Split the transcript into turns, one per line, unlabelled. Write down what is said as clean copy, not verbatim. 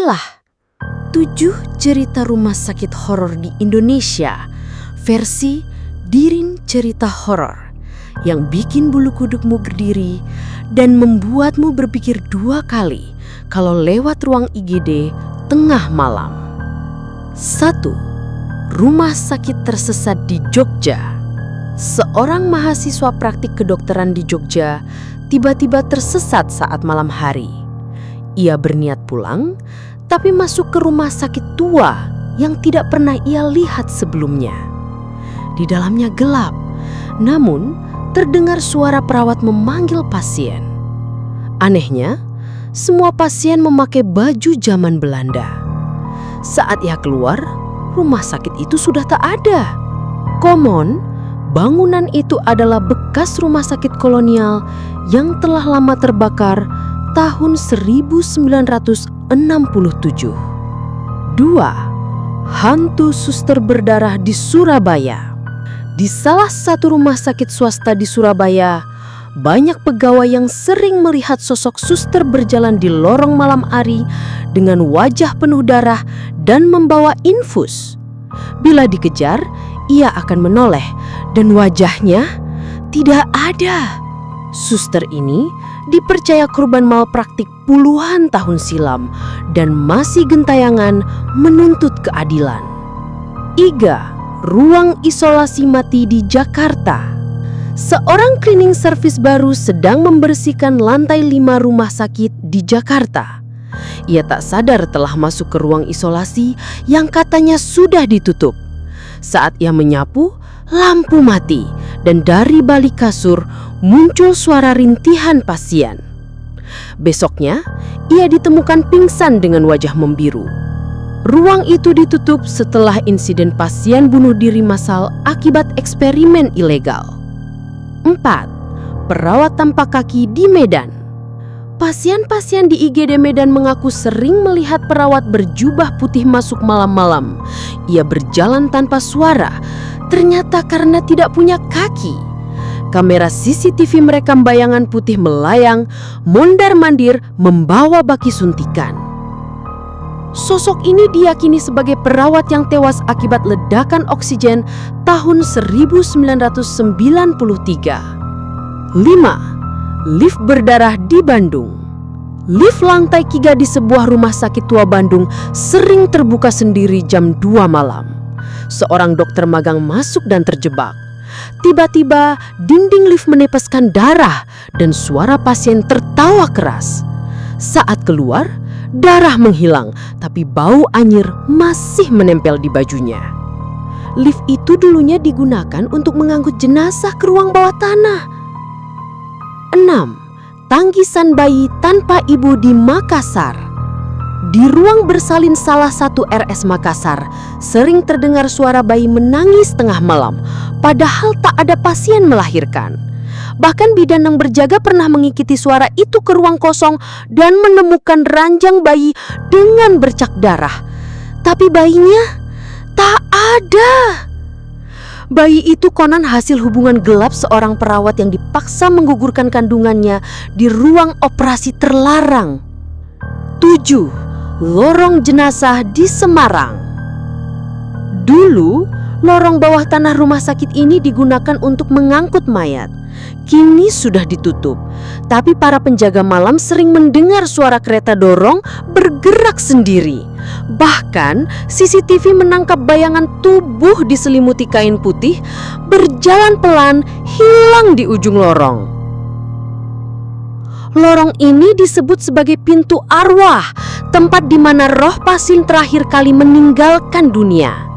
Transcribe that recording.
Inilah 7 cerita rumah sakit horor di Indonesia versi Dirin Cerita Horor yang bikin bulu kudukmu berdiri dan membuatmu berpikir 2 kali kalau lewat ruang IGD tengah malam. 1. Rumah sakit tersesat di Jogja. Seorang mahasiswa praktik kedokteran di Jogja tiba-tiba tersesat saat malam hari. Ia berniat pulang, tapi masuk ke rumah sakit tua yang tidak pernah ia lihat sebelumnya. Di dalamnya gelap, namun terdengar suara perawat memanggil pasien. Anehnya, semua pasien memakai baju zaman Belanda. Saat ia keluar, rumah sakit itu sudah tak ada. Konon, bangunan itu adalah bekas rumah sakit kolonial yang telah lama terbakar tahun 1967. 2. Hantu suster berdarah di Surabaya. Di salah satu rumah sakit swasta di Surabaya, banyak pegawai yang sering melihat sosok suster berjalan di lorong malam hari dengan wajah penuh darah dan membawa infus. Bila dikejar, ia akan menoleh dan wajahnya tidak ada. Suster ini dipercaya korban malpraktik puluhan tahun silam dan masih gentayangan menuntut keadilan. 3. Ruang isolasi mati di Jakarta. Seorang cleaning service baru sedang membersihkan lantai 5 rumah sakit di Jakarta. Ia tak sadar telah masuk ke ruang isolasi yang katanya sudah ditutup. Saat ia menyapu, lampu mati dan dari balik kasur muncul suara rintihan pasien. Besoknya, ia ditemukan pingsan dengan wajah membiru. Ruang itu ditutup setelah insiden pasien bunuh diri massal akibat eksperimen ilegal. 4. Perawat tanpa kaki di Medan. Pasien-pasien di IGD Medan mengaku sering melihat perawat berjubah putih masuk malam-malam. Ia berjalan tanpa suara, ternyata karena tidak punya kaki. Kamera CCTV merekam bayangan putih melayang, mondar-mandir membawa baki suntikan. Sosok ini diyakini sebagai perawat yang tewas akibat ledakan oksigen tahun 1993. 5. Lift berdarah di Bandung. Lift lantai 3 di sebuah rumah sakit tua Bandung sering terbuka sendiri jam 2 malam. Seorang dokter magang masuk dan terjebak. Tiba-tiba dinding lift meneteskan darah dan suara pasien tertawa keras. Saat keluar, darah menghilang, tapi bau anyir masih menempel di bajunya. Lift itu dulunya digunakan untuk mengangkut jenazah ke ruang bawah tanah. 6. Tangkisan bayi tanpa ibu di Makassar. Di ruang bersalin salah satu RS Makassar, sering terdengar suara bayi menangis tengah malam, padahal tak ada pasien melahirkan. Bahkan bidan yang berjaga pernah mengikuti suara itu ke ruang kosong dan menemukan ranjang bayi dengan bercak darah. Tapi bayinya tak ada. Bayi itu konon hasil hubungan gelap seorang perawat yang dipaksa menggugurkan kandungannya di ruang operasi terlarang. 7. Lorong jenazah di Semarang. Dulu, lorong bawah tanah rumah sakit ini digunakan untuk mengangkut mayat. Kini sudah ditutup, tapi para penjaga malam sering mendengar suara kereta dorong bergerak sendiri. Bahkan, CCTV menangkap bayangan tubuh diselimuti kain putih berjalan pelan hilang di ujung lorong. Lorong ini disebut sebagai pintu arwah, tempat di mana roh pasien terakhir kali meninggalkan dunia.